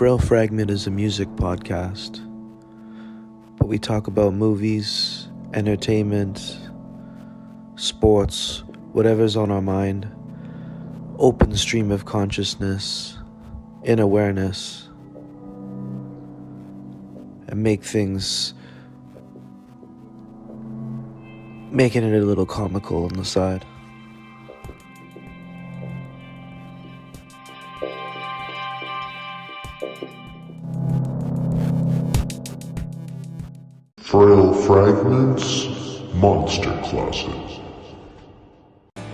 Frail Fragment is a music podcast, but we talk about movies, entertainment, sports, whatever's on our mind, open stream of consciousness, in awareness, and making it a little comical on the side. Frail Fragment's Monster Closet.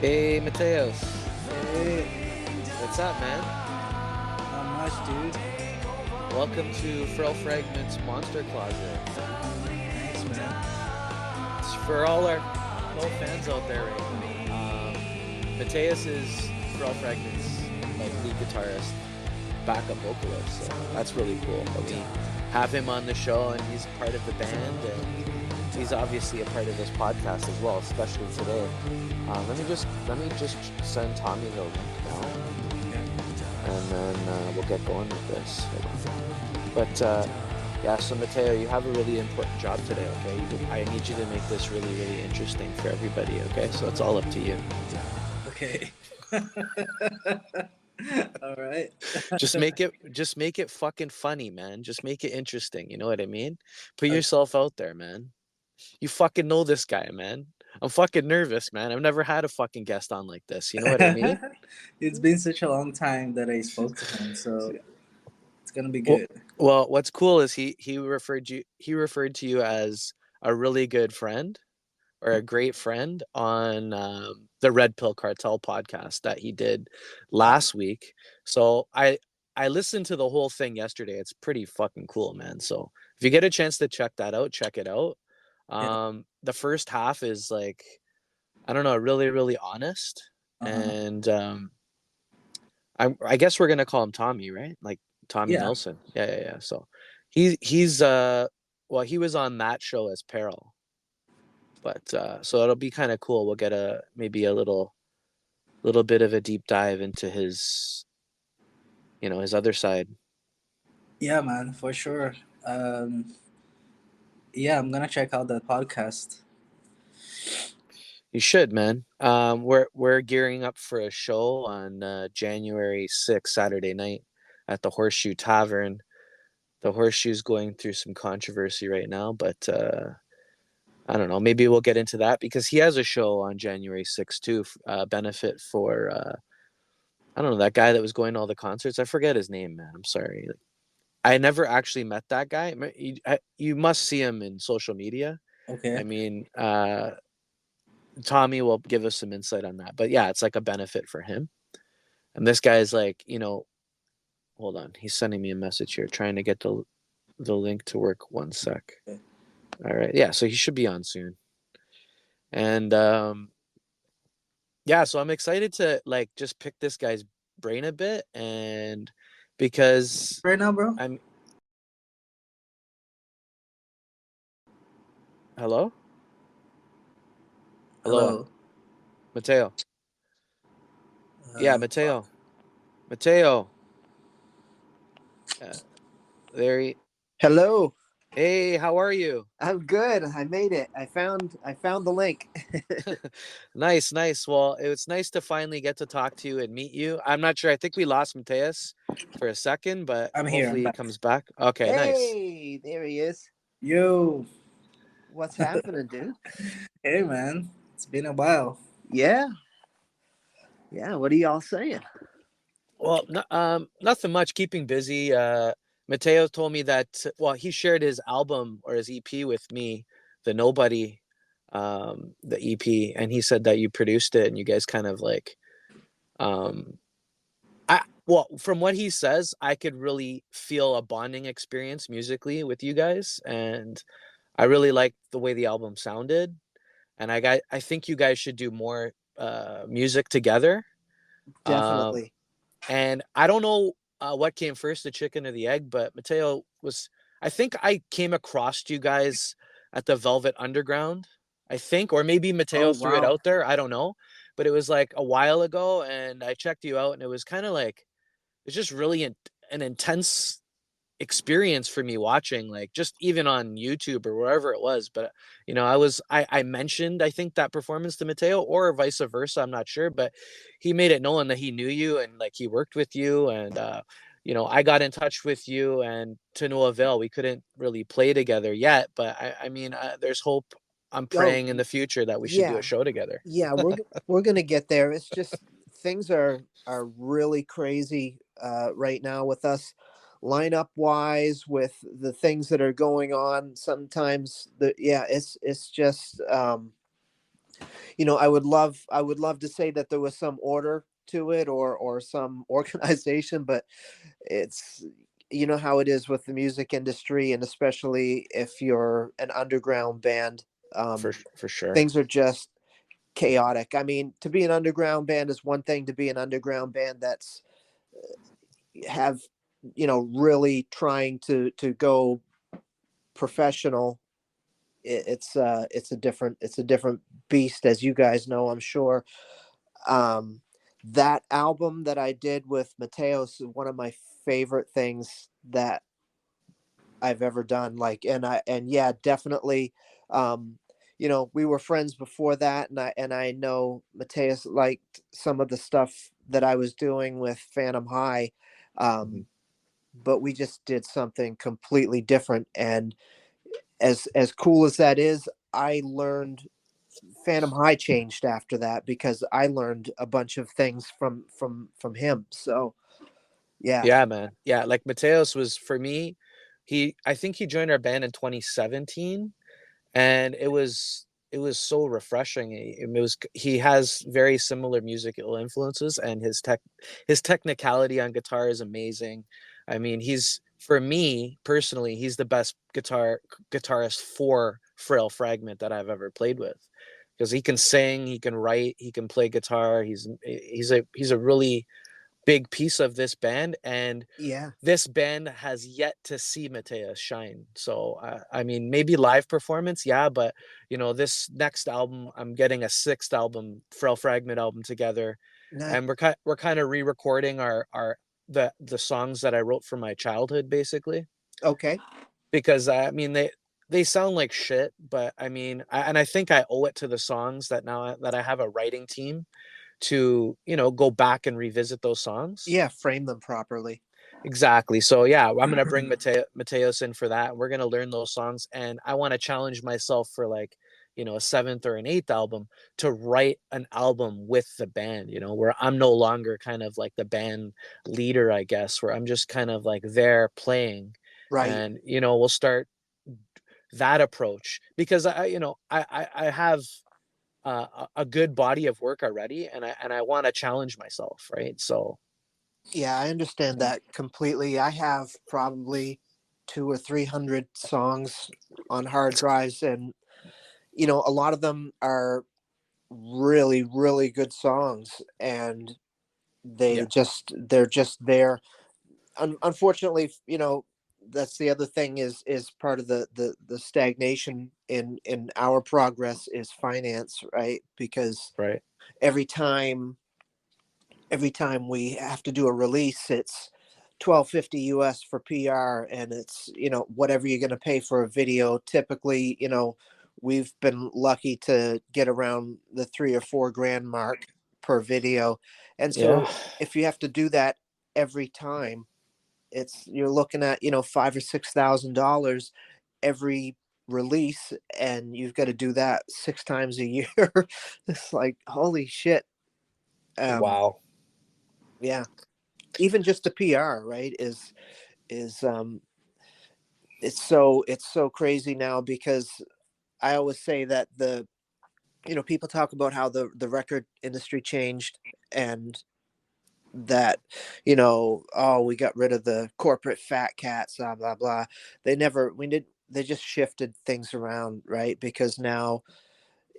Hey, Matheus. Hey, What's up, man? not much, dude. Welcome to Frail Fragment's Monster Closet. Thanks, man. It's for all our fans out there right now. Matheus is Frail Fragment's lead guitarist, backup vocalist. So that's really cool. But we have him on the show, and he's part of the band, and he's obviously a part of this podcast as well, especially today. Let me just send Tommy the link now, and then we'll get going with this. But yeah, so Mateo, you have a really important job today. Okay, I need you to make this really, really interesting for everybody. Okay, so it's all up to you. Okay. All right. Just make it fucking funny, man. Just make it interesting. You know what I mean? Put yourself out there, man. You fucking know this guy, man. I'm fucking nervous, man. I've never had a fucking guest on like this. You know what I mean? It's been such a long time that I spoke to him, so it's gonna be good. Well, what's cool is he referred to you as a really good friend or a great friend on the Red Pill Cartel podcast that he did last week. So I listened to the whole thing yesterday. It's pretty fucking cool, man. So if you get a chance to check that out, check it out. The first half is like, I don't know, really, really honest. And I guess we're gonna call him Tommy, right? Like Tommy Nelson. Yeah. So he's well, he was on that show as Peril. But so it'll be kind of cool. We'll get maybe a little bit of a deep dive into his, his other side. Yeah, man, for sure. Yeah, I'm gonna check out that podcast. You should, man. We're gearing up for a show on January 6th, Saturday night, at the Horseshoe Tavern. The Horseshoe's going through some controversy right now, but I don't know. Maybe we'll get into that because he has a show on January 6th too, benefit for I don't know, that guy that was going to all the concerts. I forget his name, man. I'm sorry. I never actually met that guy. You must see him in social media. Okay. I mean, Tommy will give us some insight on that. But yeah, it's like a benefit for him. And this guy is like, hold on. He's sending me a message here, trying to get the link to work. 1 sec. Okay. All right. Yeah, so he should be on soon. And yeah, so I'm excited to like just pick this guy's brain a bit, and because right now, bro. Hello? Mateo. Yeah, Mateo. Mateo. Hello. Hey, how are you? I'm good. I made it. I found the link. Nice. Well, it was nice to finally get to talk to you and meet you. I'm not sure. I think we lost Matheus for a second, but hopefully he comes back. Okay, nice. Hey, there he is. Yo. What's happening, dude? Hey, man. It's been a while. Yeah. What are y'all saying? Well, nothing much. Keeping busy. Mateo told me that, he shared his album or his EP with me, the Nobody, the EP, and he said that you produced it and you guys kind of like, from what he says, I could really feel a bonding experience musically with you guys, and I really liked the way the album sounded, and I think you guys should do more music together. Definitely. And I don't know what came first, the chicken or the egg, but Mateo I think I came across you guys at the Velvet Underground, I think, or maybe Mateo threw it out there. I don't know, but it was like a while ago, and I checked you out, and it was kind of like, it's just really an intense experience for me watching, like just even on YouTube or wherever it was. But you know, I mentioned, I think, that performance to Mateo, or vice versa, I'm not sure, but he made it known that he knew you and like he worked with you. And you know, I got in touch with you, and to no avail. We couldn't really play together yet, but I mean, there's hope. I'm Oh, praying in the future that we should do yeah, a show together. yeah. We're gonna get there. It's just things are really crazy right now with us, lineup wise, with the things that are going on. Sometimes it's just you know, I would love to say that there was some order to it, or some organization, but it's, you know how it is with the music industry, and especially if you're an underground band, For um, for sure. things are just chaotic. I mean, to be an underground band is one thing. To be an underground band that's have, you know, really trying to go professional, it's a different beast, as you guys know, I'm sure. Um, that album that I did with Mateos is one of my favorite things that I've ever done. Like, and yeah, definitely. Um, you know, we were friends before that, and I know Mateus liked some of the stuff that I was doing with Phantom High, Mhm. um, but we just did something completely different. And as cool as that is, I learned Phantom High changed after that because I learned a bunch of things from him. So yeah, Yeah, man. Yeah, like Mateos was, for me, I think he joined our band in 2017, and it was so refreshing. He has very similar musical influences, and his technicality on guitar is amazing. I mean, he's, for me personally, he's the best guitarist for Frail Fragment that I've ever played with, because he can sing, he can write, he can play guitar. He's a really big piece of this band, and yeah, this band has yet to see Matheus shine. So I mean, maybe live performance, yeah, but you know, this next album, I'm getting a sixth album, Frail Fragment album together, nice. and we're kind of re-recording our the songs that I wrote from my childhood, basically, Okay, because I mean, they sound like shit, but I mean, and I think I owe it to the songs that now that I have a writing team to, you know, go back and revisit those songs. yeah, frame them properly. Exactly. So yeah, I'm gonna bring Mateos in for that. We're gonna learn those songs, and I want to challenge myself for, like, you know, a seventh or an eighth album, to write an album with the band. You know, where I'm no longer kind of like the band leader, I guess, where I'm just kind of like there playing, Right. and you know, we'll start that approach, because you know, I have a good body of work already, and I want to challenge myself, right? So Yeah, I understand that completely. I have probably 200 or 300 songs on hard it's, drives, and you know, a lot of them are really, really good songs, and yeah, they're just there. Unfortunately, you know, that's the other thing, is part of the stagnation in our progress is finance, right? Because right. every time every time we have to do a release, it's 1250 US for PR, and it's, you know, whatever you're going to pay for a video. Typically, you know, we've been lucky to get around the 3 or 4 grand mark per video. And Yeah. so if you have to do that every time, it's, you're looking at, you know, $5,000 or $6,000 every release, and you've got to do that 6 times a year. It's like, holy shit. Um, Wow. yeah, even just the PR, right, is it's so crazy now, because I always say that the, you know, people talk about how the record industry changed, and that, you know, oh, we got rid of the corporate fat cats, blah blah blah. They never, we did, they just shifted things around, right? Because now,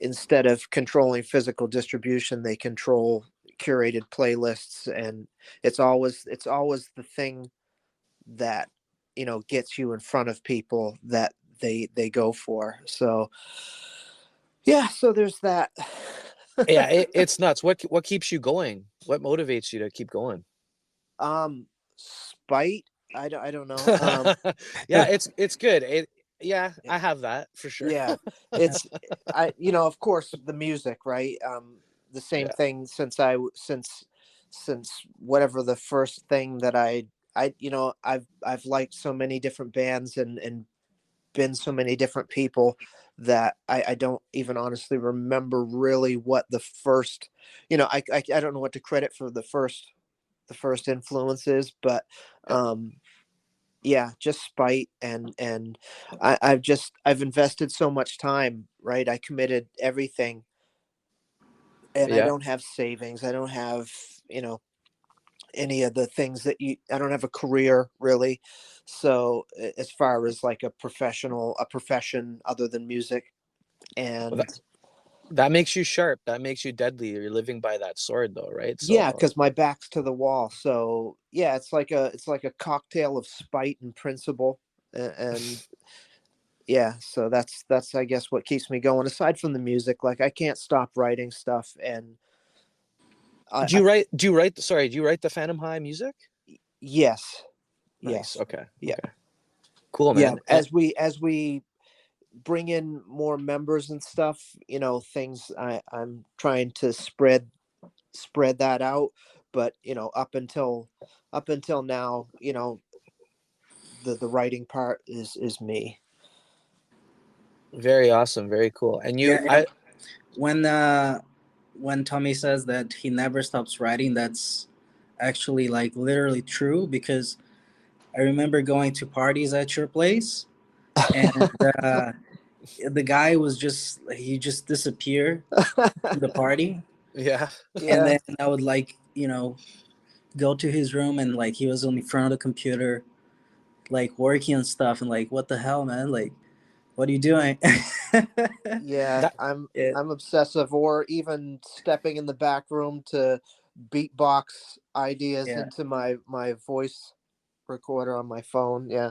instead of controlling physical distribution, they control curated playlists, and it's always the thing that, you know, gets you in front of people that they go for. So yeah, so there's that. Yeah, it's nuts. What keeps you going? What motivates you to keep going? Spite I don't know. Yeah, it's good. Yeah, I have that for sure. Yeah, it's of course the music, right? The same Yeah. thing since whatever the first thing that I've liked so many different bands and been so many different people that I don't even honestly remember really what the first, I don't know what to credit for the first influences, but Yeah. yeah, just spite and I've invested so much time, right? I committed everything, and I Yeah. don't have savings. I don't have, any of the things I don't have a career really. So as far as like a profession other than music, Well, and that makes you sharp. That makes you deadly. You're living by that sword, though, right? yeah, So because my back's to the wall. So yeah, it's like a cocktail of spite and principle, and yeah, so that's I guess what keeps me going aside from the music. Like I can't stop writing stuff, and do I you write? Do you write? Sorry, do you write the Phantom High music? yes, Nice. yes, Okay. yeah, Okay. Cool, yeah. man. As we bring in more members and stuff, things I'm trying to spread that out, but up until now, the writing part is me. Very awesome. Very cool. And Yeah, you, and when Tommy says that he never stops writing, that's actually like literally true, because I remember going to parties at your place, and the guy was just disappear from the party, yeah. and Yeah, then I would like go to his room, and like he was on the front of the computer like working on stuff, and like, what the hell, man, like, what are you doing? yeah, That Yeah, I'm obsessive, or even stepping in the back room to beatbox ideas yeah, into my voice recorder on my phone. Yeah,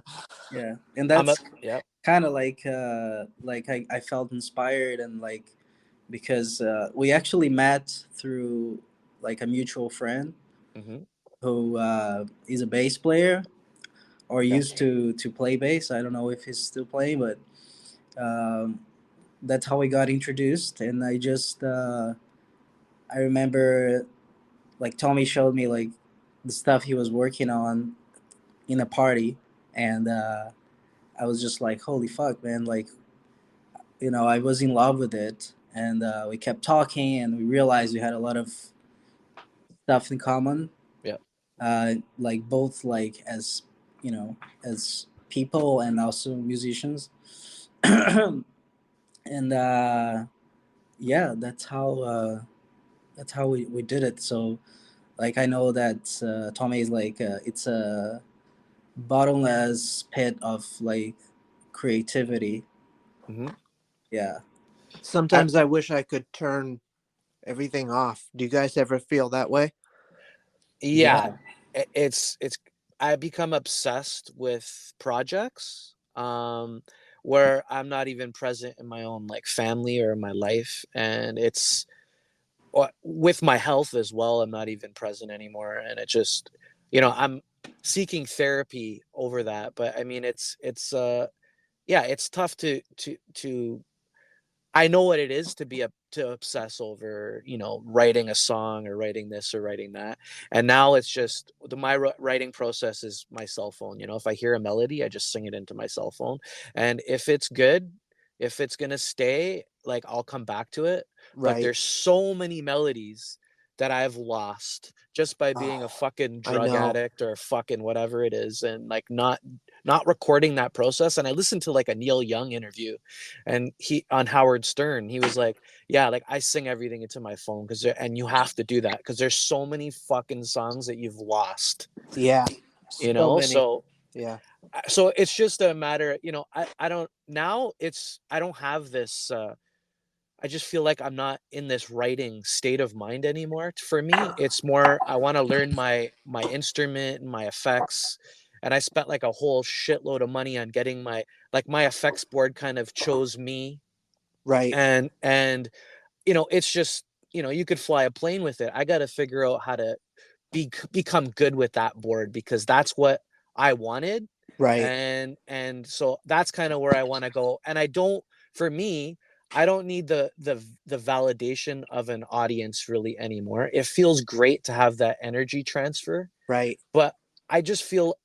yeah. And I'm a that's yeah. kind of like I felt inspired, and like, because we actually met through like a mutual friend Hmm. who is a bass player, or okay, used to play bass. I don't know if he's still playing, but um, that's how we got introduced. And I remember like Tommy showed me like the stuff he was working on in a party, and I was just like, holy fuck, man! Like, I was in love with it, and we kept talking, and we realized we had a lot of stuff in common, Yeah. like both like as as people and also musicians. And yeah, that's how we did it. So like I know that Tommy is like it's a bottomless pit of like creativity. Hmm. Yeah. I sometimes I wish I could turn everything off. Do you guys ever feel that way? Yeah. Yeah. It's I become obsessed with projects where I'm not even present in my own like family or my life, and it's with my health as well. I'm not even present anymore, and it just, I'm seeking therapy over that. But I mean, it's yeah, it's tough to I know what it is to to obsess over, writing a song or writing this or writing that. And now it's just my writing process is my cell phone. If I hear a melody, I just sing it into my cell phone. And if it's good, if it's going to stay, like I'll come back to it. But Right. there's so many melodies that I've lost just by being a Oh, fucking I drug know. addict or fucking whatever it is, and like not recording that process. And I listened to like a Neil Young interview, and he on Howard Stern, he was like, yeah, like I sing everything into my phone and you have to do that because there's so many fucking songs that you've lost, Yeah, so many. so Yeah, it's just a matter, I don't now it's I don't have this I just feel like I'm not in this writing state of mind anymore. For me, it's more I want to learn my instrument and my effects. And I spent like a whole shitload of money on getting my effects board kind of chose me. right. And it's just, you could fly a plane with it. I got to figure out how to become good with that board, because that's what I wanted. Right. And so that's kind of where I want to go. And I don't need the validation of an audience really anymore. It feels great to have that energy transfer, Right. but I just feel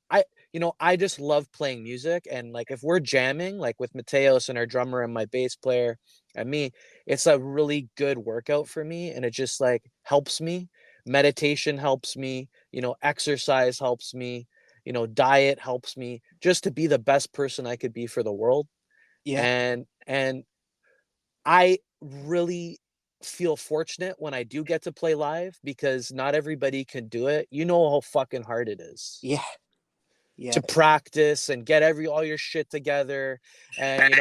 I just love playing music. And like if we're jamming, like with Matheus and our drummer and my bass player and me, it's a really good workout for me, and it just like helps me. Meditation helps me, exercise helps me, diet helps me just to be the best person I could be for the world. Yeah. And I really feel fortunate when I do get to play live, because not everybody can do it. You know how fucking hard it is Yeah. Yeah. to practice and get all your shit together. And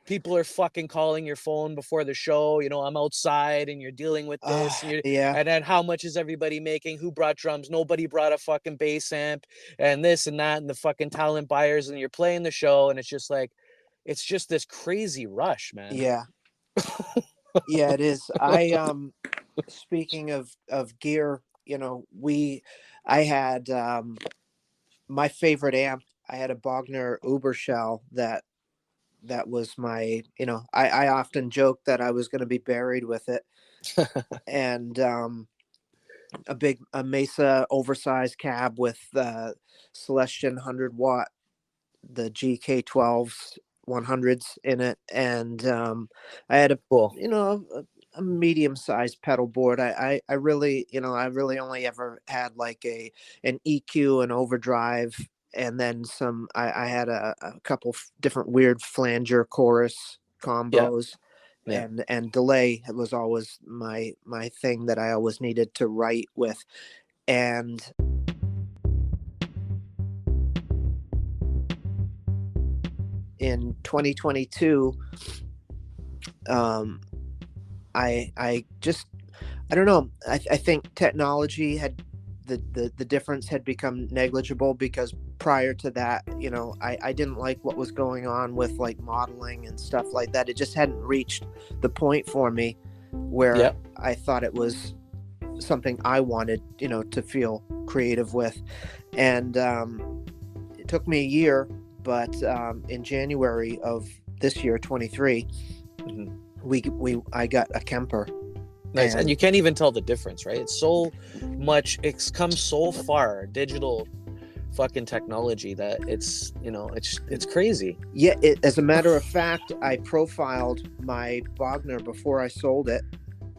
people are fucking calling your phone before the show. I'm outside and you're dealing with this, Yeah. and then how much is everybody making? Who brought drums? Nobody brought a fucking bass amp, and this and that, and the fucking talent buyers, and you're playing the show, and it's just like, it's just this crazy rush, man. Yeah. Yeah, it is. Speaking of gear, I had my favorite amp. I had a Bogner Ubershell that was my, I often joke that I was going to be buried with it. And a Mesa oversized cab with Celestion 100-watt, the GK12s 100s in it. And I had a medium-sized pedal board. I really only ever had like an EQ, an overdrive, and then some. I had a couple different weird flanger chorus combos. Yeah. And delay was always my thing that I always needed to write with. And in 2022, I don't know. I think technology had the difference had become negligible, because prior to that, I didn't like what was going on with like modeling and stuff like that. It just hadn't reached the point for me where I thought it was something I wanted, to feel creative with. And it took me a year, but in January of this year, 23, I got a Kemper. Nice. And you can't even tell the difference, right? It's so much, it's come so far, digital fucking technology, that it's crazy. Yeah, as a matter of fact, I profiled my Bogner before I sold it,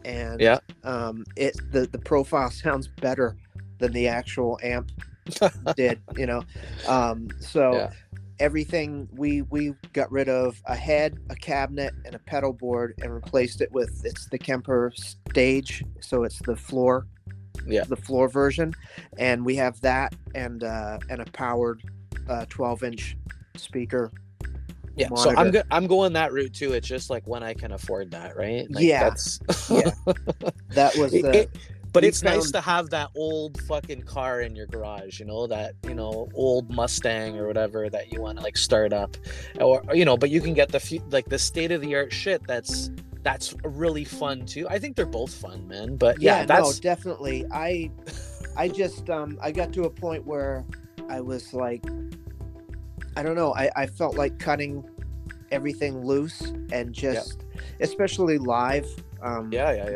and the profile sounds better than the actual amp did, everything, we got rid of a head, a cabinet, and a pedal board, and replaced it with, it's the Kemper Stage, so it's the floor version, and we have that and a powered 12-inch speaker. Yeah, monitor. So I'm going that route too. It's just like when I can afford that, right? Like that's that was the. But it's nice to have that old fucking car in your garage, that old Mustang or whatever that you want to like start up, or but you can get the state of the art shit that's really fun too. I think they're both fun, man. But no, definitely. I just I got to a point where I was like, I don't know, I felt like cutting everything loose and just, especially live.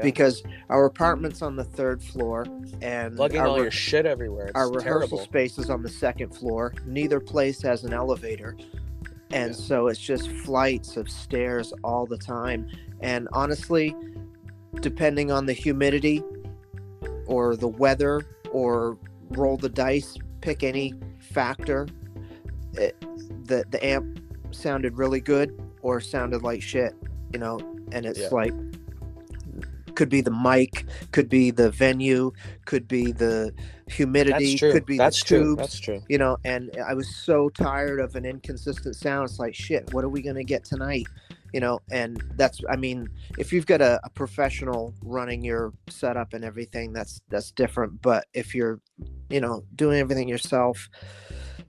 Because our apartment's on the 3rd floor, and plugging all your shit everywhere. It's our rehearsal terrible. space is on the 2nd floor. Neither place has an elevator, and so it's just flights of stairs all the time. And honestly, depending on the humidity or the weather, or roll the dice, pick any factor, the amp sounded really good or sounded like shit, and it's like, could be the mic, could be the venue, could be the humidity, could be the tubes. That's true. And I was so tired of an inconsistent sound. It's like, shit, what are we going to get tonight? And that's, if you've got a professional running your setup and everything, that's different. But if you're, doing everything yourself.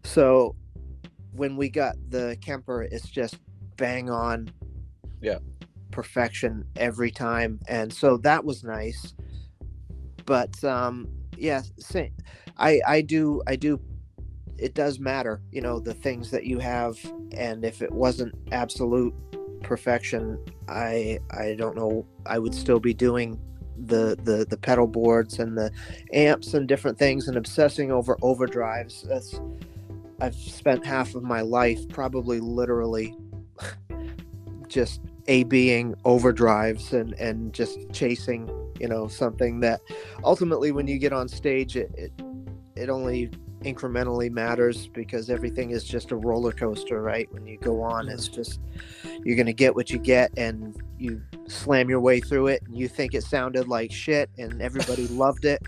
So when we got the Kemper, it's just bang on. Yeah. Perfection every time, and so that was nice. But I do it does matter, the things that you have. And if it wasn't absolute perfection, I don't know, I would still be doing the pedal boards and the amps and different things and obsessing over overdrives. I've spent half of my life probably literally just A-Bing overdrives and just chasing, something that ultimately when you get on stage, it only incrementally matters, because everything is just a roller coaster, right? When you go on, it's just, you're going to get what you get, and you slam your way through it, and you think it sounded like shit and everybody loved it.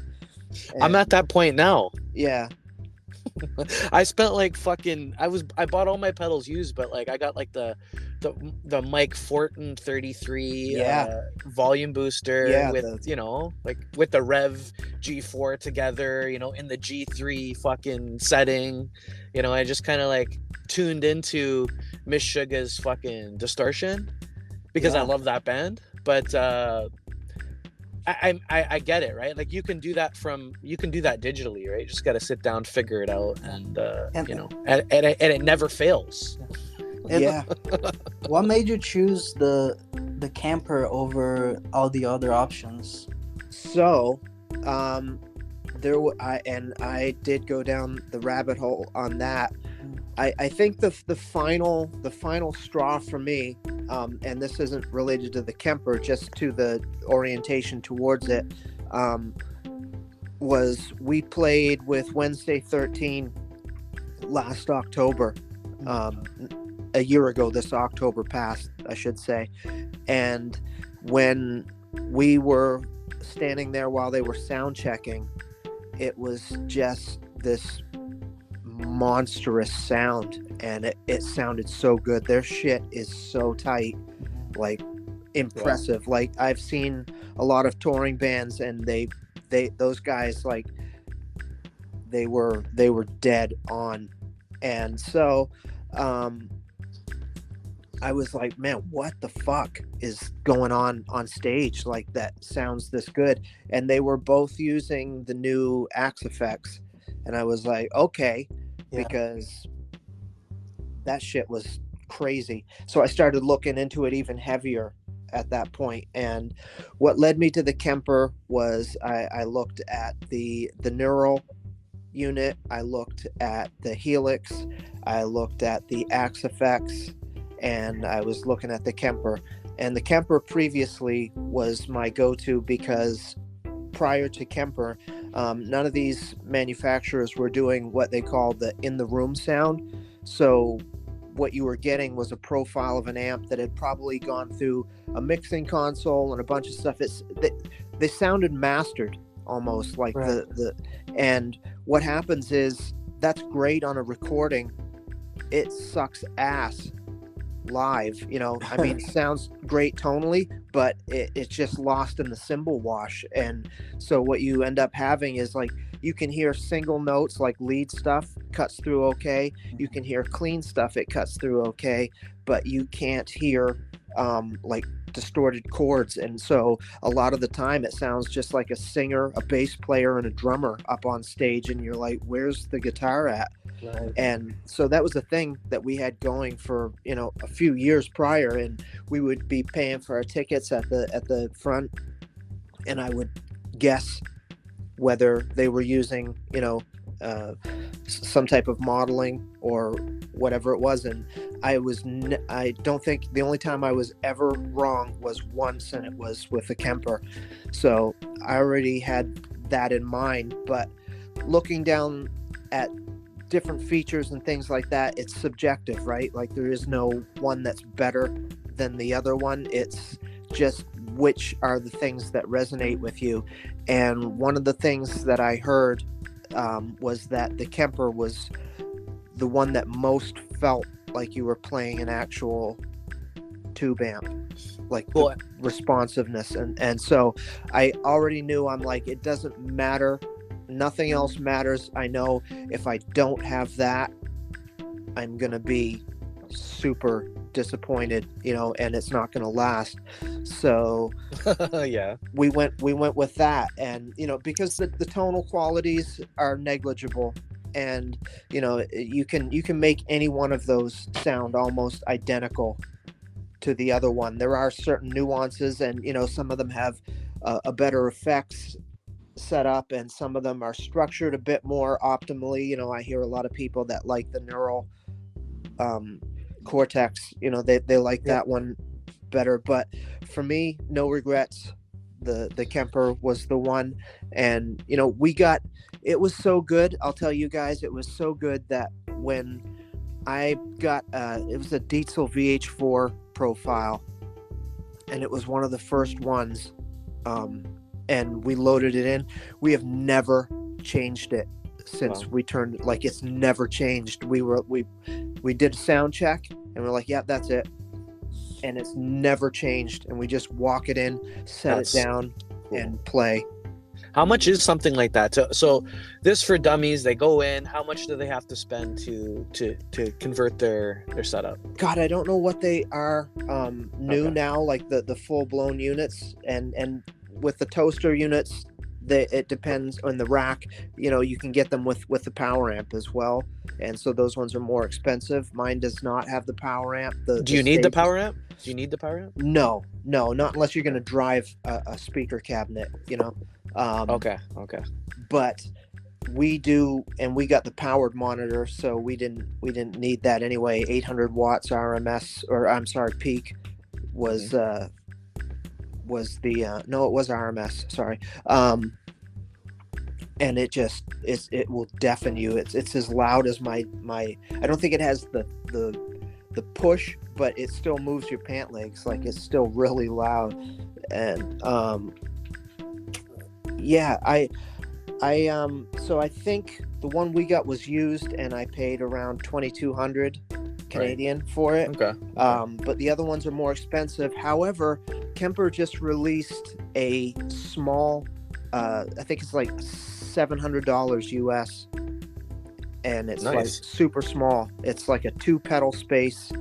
And I'm at that point now. Yeah. I spent like I bought all my pedals used, but like I got like the Mike Fortin 33 volume booster with like with the Rev G4 together, in the G3 fucking setting. I just kind of like tuned into Miss Sugar's fucking Distortion because I love that band, but I get it, right? Like you can do that digitally, right? You just got to sit down, figure it out, and it never fails. What made you choose the camper over all the other options? So, I did go down the rabbit hole on that. I think the final straw for me, and this isn't related to the Kemper, just to the orientation towards it, was we played with Wednesday 13 last October, a year ago, this October past, I should say. And when we were standing there while they were sound checking, it was just this monstrous sound, and it sounded so good. Their shit is so tight, like impressive. Like I've seen a lot of touring bands, and those guys, like they were dead on. And so I was like, man, what the fuck is going on stage? Like that sounds this good. And they were both using the new Axe effects, and I was like, okay, because that shit was crazy. So I started looking into it even heavier at that point. And what led me to the Kemper was I looked at the neural unit, I looked at the Helix, I looked at the Axe effects, and I was looking at the Kemper. And the Kemper previously was my go-to, because prior to Kemper, none of these manufacturers were doing what they call the in-the-room sound. So what you were getting was a profile of an amp that had probably gone through a mixing console and a bunch of stuff. They sounded mastered almost, like and what happens is that's great on a recording. It sucks ass live, I mean, sounds great tonally, but it's just lost in the cymbal wash. And so what you end up having is, like, you can hear single notes, like lead stuff cuts through okay, you can hear clean stuff, it cuts through okay, but you can't hear like distorted chords. And so a lot of the time it sounds just like a singer, a bass player, and a drummer up on stage, and you're like, where's the guitar at? Right. And so that was a thing that we had going for a few years prior, and we would be paying for our tickets at the front, and I would guess whether they were using some type of modeling or whatever it was. And I don't think the only time I was ever wrong was once, and it was with the Kemper. So I already had that in mind. But looking down at different features and things like that, it's subjective, right? Like there is no one that's better than the other one. It's just which are the things that resonate with you. And one of the things that I heard was that the Kemper was the one that most felt like you were playing an actual tube amp, like the responsiveness. And so I already knew, I'm like, it doesn't matter, nothing else matters. I know if I don't have that, I'm gonna be super disappointed, and it's not gonna last. So we went with that. And because the tonal qualities are negligible, and you can make any one of those sound almost identical to the other one. There are certain nuances, and some of them have a better effects set up, and some of them are structured a bit more optimally. I hear a lot of people that like the neural cortex, they like that one better, but for me, no regrets. The Kemper was the one, and it was so good. I'll tell you guys, it was so good that when I got it was a Dietzel VH4 profile, and it was one of the first ones, and we loaded it in. We have never changed it since we turned, like, it's never changed. We did a sound check, and we're like, yeah, that's it, and it's never changed. And we just walk it in, set it down, and play. How much is something like that? So this for dummies, they go in. How much do they have to spend to convert their setup? God, I don't know what they are new now, like the full blown units, and with the toaster units, it depends on the rack. You can get them with the power amp as well, and so those ones are more expensive. Mine does not have the power amp. Do you need the power amp? Do you need the power amp? No, not unless you're going to drive a speaker cabinet. Okay. But we do, and we got the powered monitor, so we didn't need that anyway. 800 watts RMS, or I'm sorry, peak was the no, it was RMS. Sorry. And it will deafen you. It's as loud as my. I don't think it has the push, but it still moves your pant legs. Like, it's still really loud. And so I think the one we got was used, and I paid around 2,200 Canadian for it. Okay. But the other ones are more expensive. However, Kemper just released a small, I think it's like $700 US, and it's like super small. It's like a 2-pedal space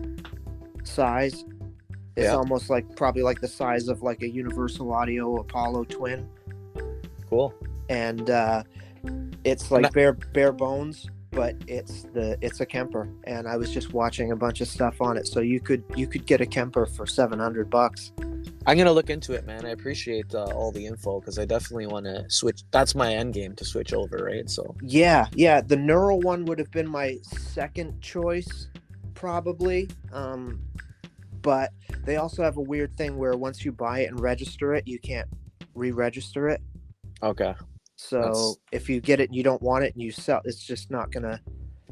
size. It's almost like probably like the size of like a Universal Audio Apollo Twin. Cool. And it's like bare bones, but it's a Kemper, and I was just watching a bunch of stuff on it. So you could get a Kemper for $700. I'm gonna look into it, man. I appreciate all the info, because I definitely want to switch. That's my end game, to switch over, right? So yeah, the neural one would have been my second choice, probably. But they also have a weird thing where once you buy it and register it, you can't re-register it. Okay. So if you get it and you don't want it and you sell, it's just not gonna.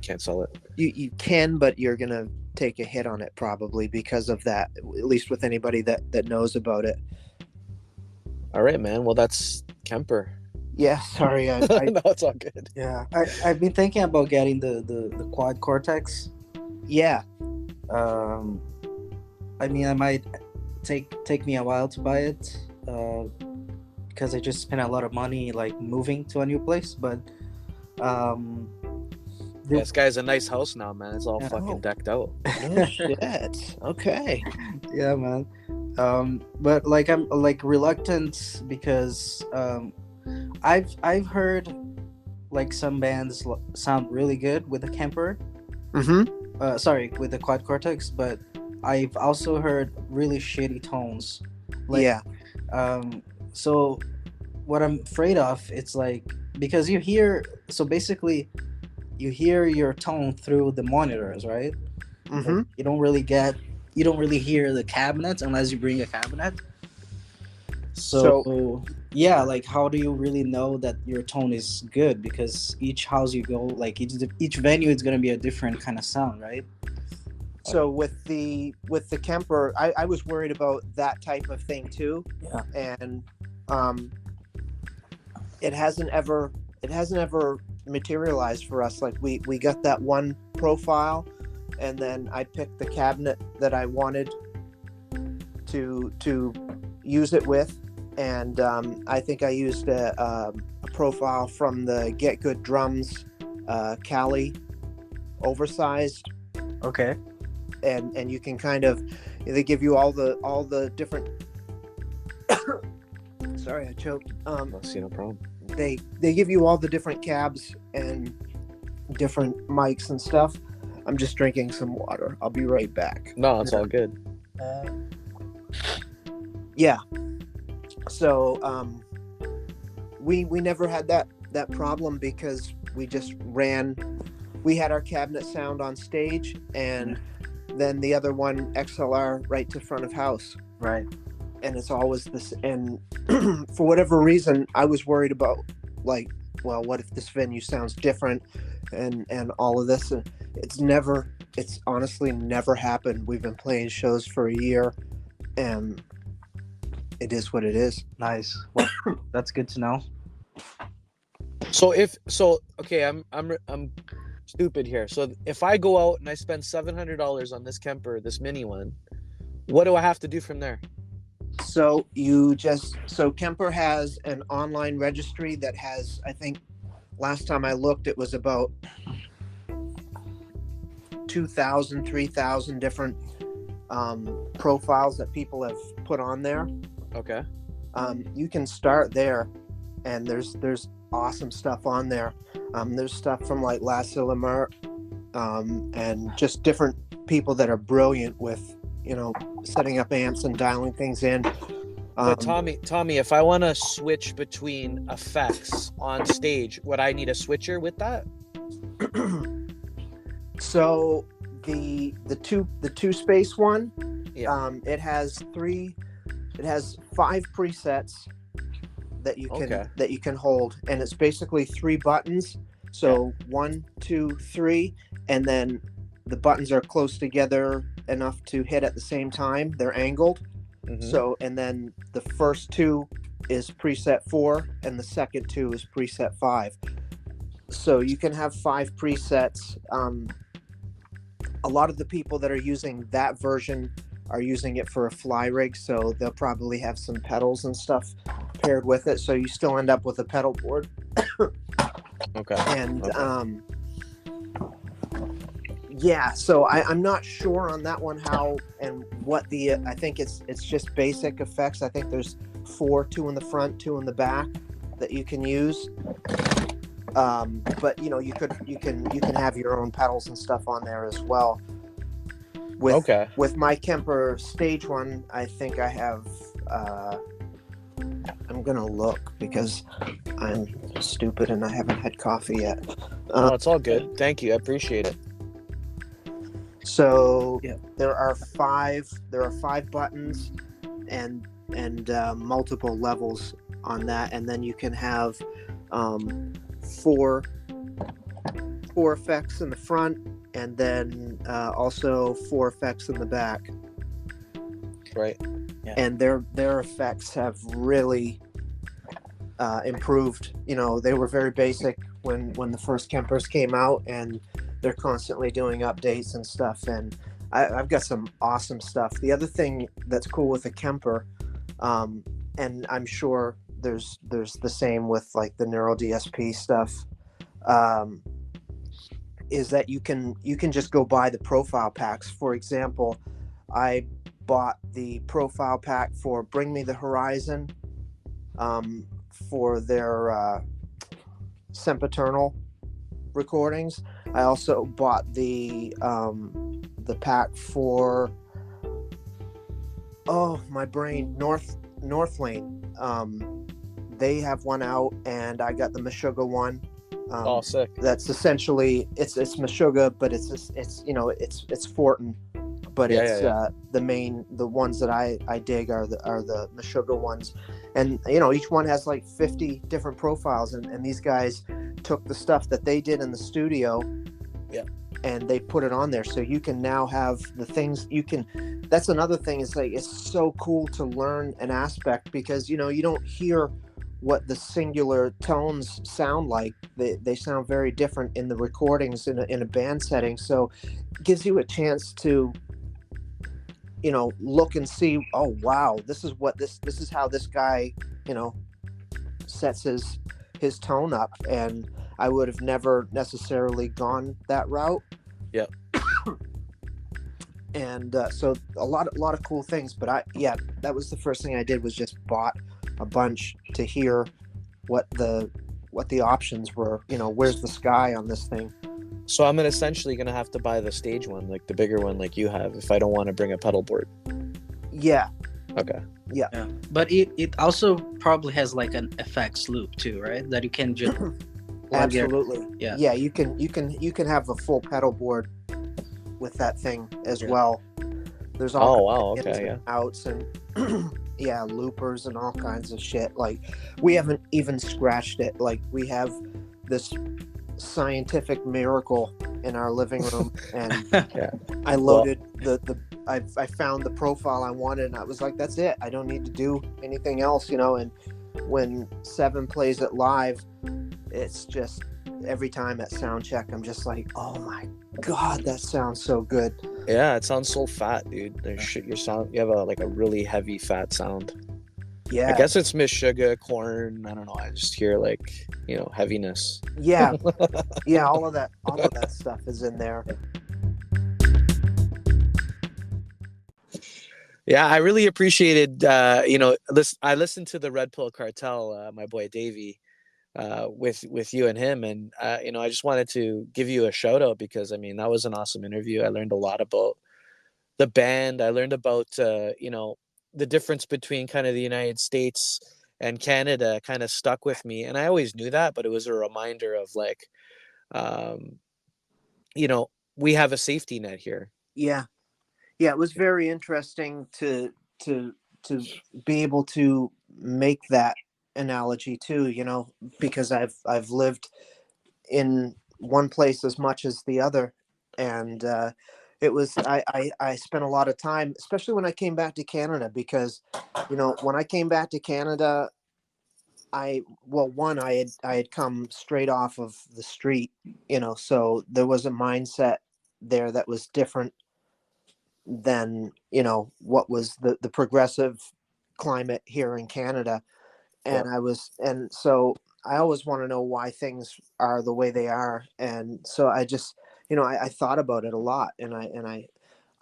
Can't sell it. You can, but you're gonna take a hit on it probably because of that. At least with anybody that knows about it. All right, man. Well, that's Kemper. Yeah. Sorry. No, it's all good. Yeah, I've been thinking about getting the quad cortex. Yeah. I mean, I might take me a while to buy it. Because I just spent a lot of money like moving to a new place, but this guy's a nice house now, man. It's all fucking decked out. Oh, shit. Okay. Yeah, man. But like, I'm like reluctant because I've heard like some bands sound really good with the Kemper. Sorry, with the quad cortex, but I've also heard really shitty tones. Like, so what I'm afraid of, it's like, because you hear your tone through the monitors, right? Like, you don't really hear the cabinets unless you bring a cabinet. So yeah, like, how do you really know that your tone is good? Because each house you go, like each venue, it's going to be a different kind of sound, right? So with the Kemper, I was worried about that type of thing too. Yeah. And it hasn't ever materialized for us. Like, we got that one profile, and then I picked the cabinet that I wanted to use it with, and I think I used a profile from the Get Good Drums Cali oversized. Okay. And you can kind of, they give you all the different sorry, I choked. See, no problem. They give you all the different cabs and different mics and stuff. I'm just drinking some water. I'll be right back. No, it's all good. Yeah. So we never had that problem because we just ran. We had our cabinet sound on stage, and then the other one XLR right to front of house. Right. And it's always this. And for whatever reason, I was worried about, like, well, what if this venue sounds different, and all of this. And it's honestly never happened. We've been playing shows for a year, and it is what it is. Nice. Well, that's good to know. So okay, I'm stupid here. So if I go out and I spend $700 on this Kemper, this mini one, what do I have to do from there? So Kemper has an online registry that has, I think last time I looked, it was about 2,000, 3,000 different profiles that people have put on there. Okay. You can start there, and there's awesome stuff on there. There's stuff from like La Sillimer, and just different people that are brilliant with, setting up amps and dialing things in. But Tommy, if I want to switch between effects on stage, would I need a switcher with that? So the two space one, Yeah. it has 5 presets that you can hold, and it's basically 3 buttons. So 1, 2, 3, and then the buttons are close together enough to hit at the same time. They're angled. Mm-hmm. So, and then the first 2 is preset 4, and the second 2 is preset 5. So you can have 5 presets. A lot of the people that are using that version are using it for a fly rig, so they'll probably have some pedals and stuff paired with it. So you still end up with a pedal board. Okay. And yeah, so I'm not sure on that one how and what I think it's just basic effects. I think there's 4, 2 in the front, 2 in the back that you can use. But you can have your own pedals and stuff on there as well. With my Kemper stage one, I think I have. I'm gonna look because I'm stupid and I haven't had coffee yet. No, it's all good. Thank you. I appreciate it. So Yeah. there are 5 buttons and multiple levels on that, and then you can have 4 effects in the front, and then also 4 effects in the back. Right. Yeah. And their effects have really improved. They were very basic when the first Kempers came out, and they're constantly doing updates and stuff. And I've got some awesome stuff. The other thing that's cool with the Kemper, and I'm sure there's the same with like the Neural DSP stuff, is that you can just go buy the profile packs. For example, I bought the profile pack for Bring Me the Horizon, for their Sempiternal recordings. I also bought the pack for my brain, North Lane. They have one out, and I got the Meshuggah one. Sick. That's essentially it's Meshuggah, but it's Fortin, but the ones that I dig are the Meshuggah ones, and each one has like 50 different profiles, and these guys took the stuff that they did in the studio, and they put it on there, so you can now have the things you can. That's another thing, is like it's so cool to learn an aspect, because you don't hear what the singular tones sound like. They sound very different in the recordings in a band setting, so it gives you a chance to look and see, oh wow, this is how this guy sets his tone up, and I would have never necessarily gone that route. Yeah. And so a lot of cool things, but that was the first thing I did, was just bought a bunch to hear what the options were. Where's the sky on this thing. So I'm essentially gonna have to buy the stage one, like the bigger one, like you have, if I don't want to bring a pedal board. Yeah. Okay. Yeah, but it also probably has like an effects loop too, right? That you can just plug your- Absolutely. Yeah. Yeah, you can have a full pedal board with that thing as Yeah. well. There's Oh all wow. kinds of Okay. ins Yeah. and outs and yeah, loopers and all kinds of shit. Like we haven't even scratched it. Like we have this scientific miracle in our living room, and Yeah. I loaded I found the profile I wanted, and I was like, that's it. I don't need to do anything else, you know. And when Seven plays it live, it's just every time at sound check, I'm just like, oh my god, that sounds so good. Yeah. It sounds so fat, dude. There's shit. Your sound. You have a really heavy fat sound. Yeah, I guess it's Miss Sugar, corn. I don't know. I just hear like, heaviness. yeah, yeah. All of that stuff is in there. Yeah, I really appreciated. I listened to the Red Pill Cartel, my boy Davey, with you and him, and I just wanted to give you a shout out because I mean that was an awesome interview. I learned a lot about the band. I learned about the difference between kind of the United States and Canada. Kind of stuck with me, and I always knew that, but it was a reminder of like, um, we have a safety net here. Yeah, yeah. It was very interesting to be able to make that analogy too. You know, because I've lived in one place as much as the other, and it was I spent a lot of time, especially when I came back to Canada, because when I came back to Canada, I had come straight off of the street, so there was a mindset there that was different than what was the progressive climate here in Canada. And so I always want to know why things are the way they are. And so I just, I thought about it a lot, and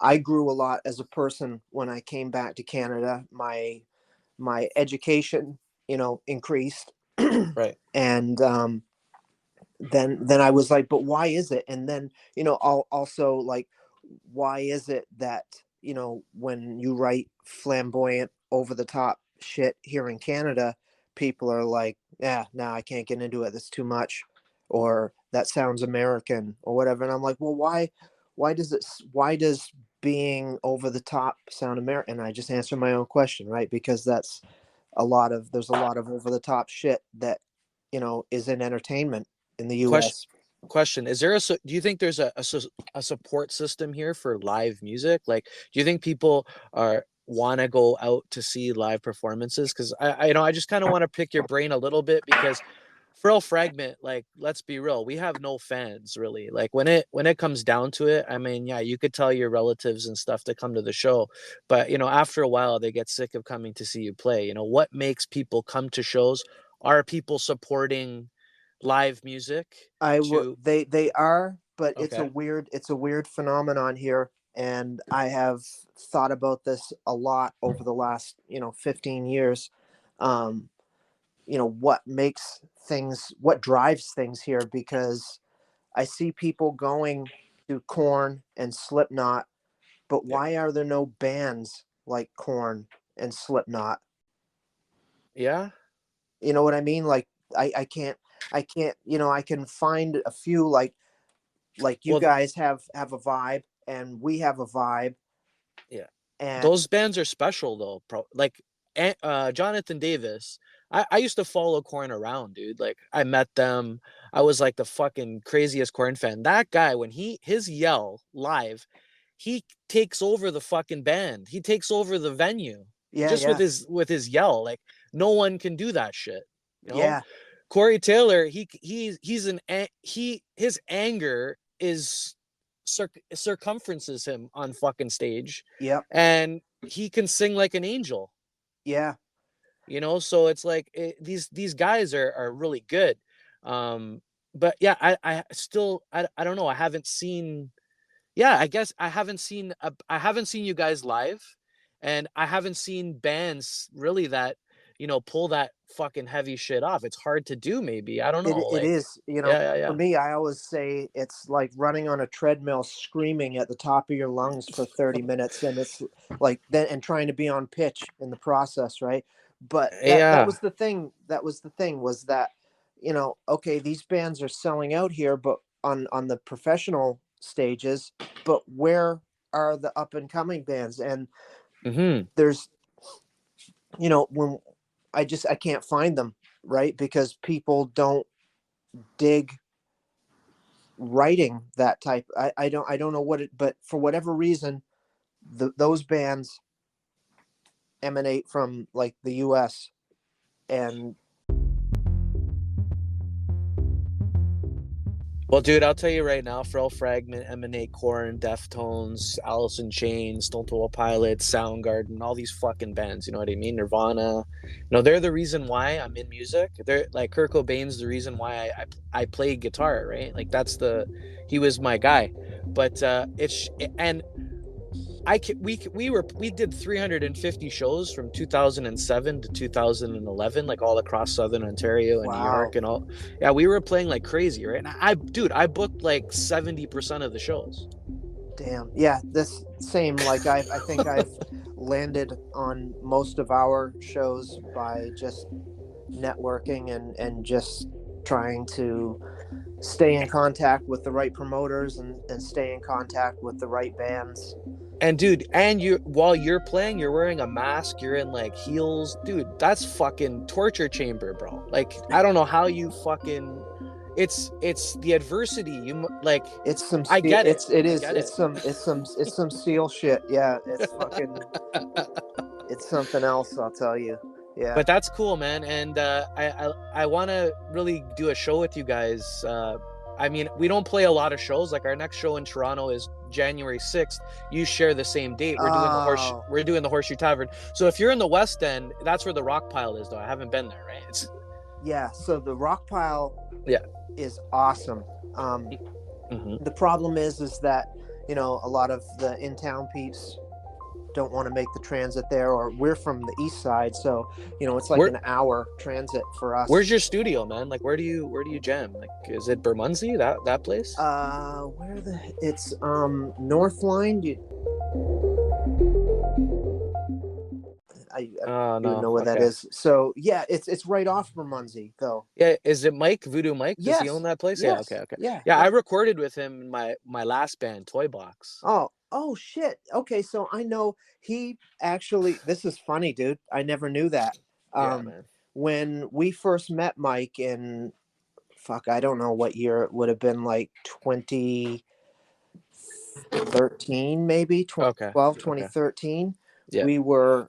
I grew a lot as a person when I came back to Canada. My education, increased. Right. And then I was like, but why is it? And then, also like, why is it that, when you write flamboyant, over the top shit here in Canada, people are like, yeah, no, I can't get into it. That's too much. Or that sounds American or whatever. And I'm like, well, why does being over the top sound American? And I just answer my own question, right? Because there's a lot of over the top shit that, is in entertainment in the US. Question: Is there do you think there's a support system here for live music? Like, do you think people want to go out to see live performances? Because I just kind of want to pick your brain a little bit, because Frail Fragment, like, let's be real, we have no fans really. Like when it comes down to it, I mean, yeah, you could tell your relatives and stuff to come to the show, but after a while they get sick of coming to see you play. What makes people come to shows? Are people supporting live music? They are, but Okay. it's a weird phenomenon here, and I have thought about this a lot over the last 15 years. What drives things here, because I see people going to Korn and Slipknot, but why are there no bands like Korn and Slipknot? Yeah. You know what I mean? Like I can't, I can find a few, like you Well, guys have a vibe, and we have a vibe. yeah. And Those bands are special though. Like Jonathan Davis. I used to follow Korn around, dude. Like I met them. I was like the fucking craziest Korn fan. That guy, when his yell live, he takes over the fucking band. He takes over the venue yeah, just yeah, with his yell. Like no one can do that shit. yeah, Corey Taylor, his anger is circumferences him on fucking stage, yep, and he can sing like an angel. yeah. So it's like these guys are really good. But yeah, I still I don't know. I haven't seen. Yeah, I guess I haven't seen you guys live, and I haven't seen bands really that pull that fucking heavy shit off. It's hard to do, maybe. I don't know. It Like, is, yeah. for me, I always say it's like running on a treadmill, screaming at the top of your lungs for 30 minutes. And it's like then, and trying to be on pitch in the process. Right. But that Yeah. was the thing. Was that, okay, these bands are selling out here, but on the professional stages, but where are the up and coming bands? And there's, when I can't find them, right? Because people don't dig writing that type. I don't know what it, but for whatever reason, those bands emanate from like the US. And Well, dude, I'll tell you right now, Frail Fragment, Emanate, Korn, Deftones, Alice in Chains, Stone Temple Pilots, Soundgarden, all these fucking bands, you know what I mean? Nirvana. They're the reason why I'm in music. They're like Kurt Cobain's the reason why I play guitar, right? Like he was my guy. But and we did 350 shows from 2007 to 2011, like all across Southern Ontario and New wow, York and all. Yeah, we were playing like crazy, right? And I booked like 70% of the shows. damn, yeah, this same, like I think I've landed on most of our shows by just networking and just trying to stay in contact with the right promoters and stay in contact with the right bands. And dude, while you're playing, you're wearing a mask, you're in like heels, dude. That's fucking torture chamber, bro. Like, I don't know how you fucking. It's the adversity. Like, It's some. I get it. It's some SEAL shit. Yeah, it's fucking. It's something else, I'll tell you. Yeah. But that's cool, man. And I want to really do a show with you guys. I mean, we don't play a lot of shows. Like, our next show in Toronto is January 6th. You share the same date. We're doing the Horseshoe Tavern. So if you're in the West End, that's where the Rock Pile is, though. I haven't been there, right? Yeah. So the Rock Pile. Yeah. Is awesome. The problem is that a lot of the in-town peeps don't want to make the transit there, or we're from the east side, so it's like an hour transit for us. Where's your studio, man? Like, where do you jam? Like, is it Bermondsey, that place? It's North Line. I don't even know where that is. So yeah, it's right off Bermondsey though. Yeah, is it Mike, Voodoo Mike? Yes. Does he own that place? Yes. Yeah, okay. Yeah, I recorded with him in my last band, Toy Box. Oh shit. Okay, so I know he actually. This is funny, dude. I never knew that. Yeah, man. When we first met Mike in, I don't know what year it would have been, like 2013, maybe 2012, 2013. Yeah. We were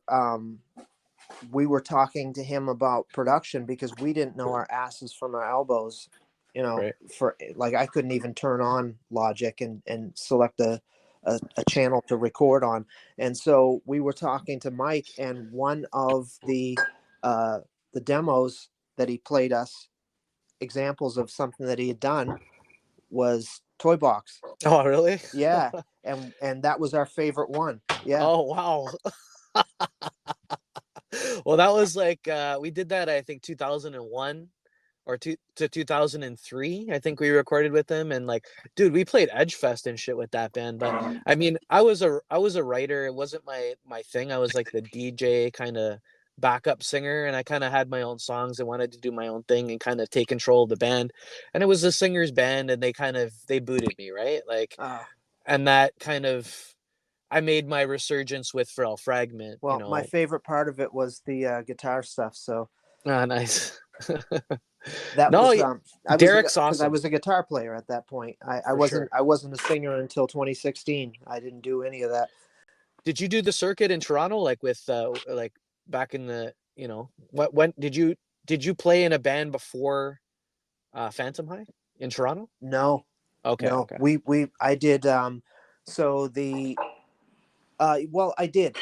talking to him about production because we didn't know our asses from our elbows, right. For like, I couldn't even turn on Logic and select a channel to record on. And so we were talking to Mike, and one of the demos that he played us, examples of something that he had done, was Toy Box. Oh, really? Yeah. And that was our favorite one. Yeah. Oh, wow. Well, that was like, we did that, I think 2001 or to 2003. I think we recorded with them, and like, dude, we played Edgefest and shit with that band. But I mean, I was a writer. It wasn't my thing. I was like the DJ kind of backup singer, and I kind of had my own songs and wanted to do my own thing and kind of take control of the band. And it was a singer's band, and they booted me, right? Like, and that kind of, I made my resurgence with Frail Fragment. Well, my favorite part of it was the guitar stuff. So, nice. Derek's awesome. Because I was a guitar player at that point. I wasn't a singer until 2016. I didn't do any of that. Did you do the circuit in Toronto, like with like back in the when did you play in a band before Phantom High in Toronto? No. Okay. No. Okay. I did. So the. Well, I did.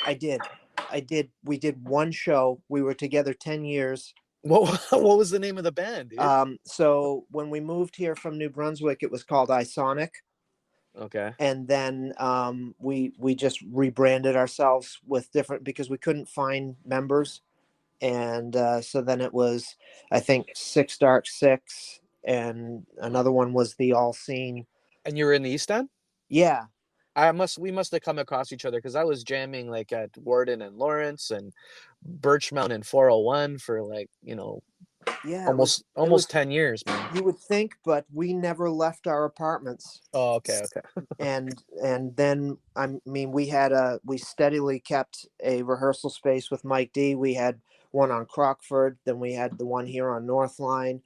We did one show. We were together 10 years. What was the name of the band, dude? So when we moved here from New Brunswick, it was called iSonic. Okay. And then we just rebranded ourselves with different, because we couldn't find members And so then it was, I think, Six Dark Six, and another one was the All Scene. And you were in the East End? Yeah. We must have come across each other because I was jamming like at Warden and Lawrence and Birchmount and 401 for like, Yeah, almost 10 years, man. You would think, but we never left our apartments. Oh, okay. and then we steadily kept a rehearsal space with Mike D. We had one on Crockford, then we had the one here on North Line.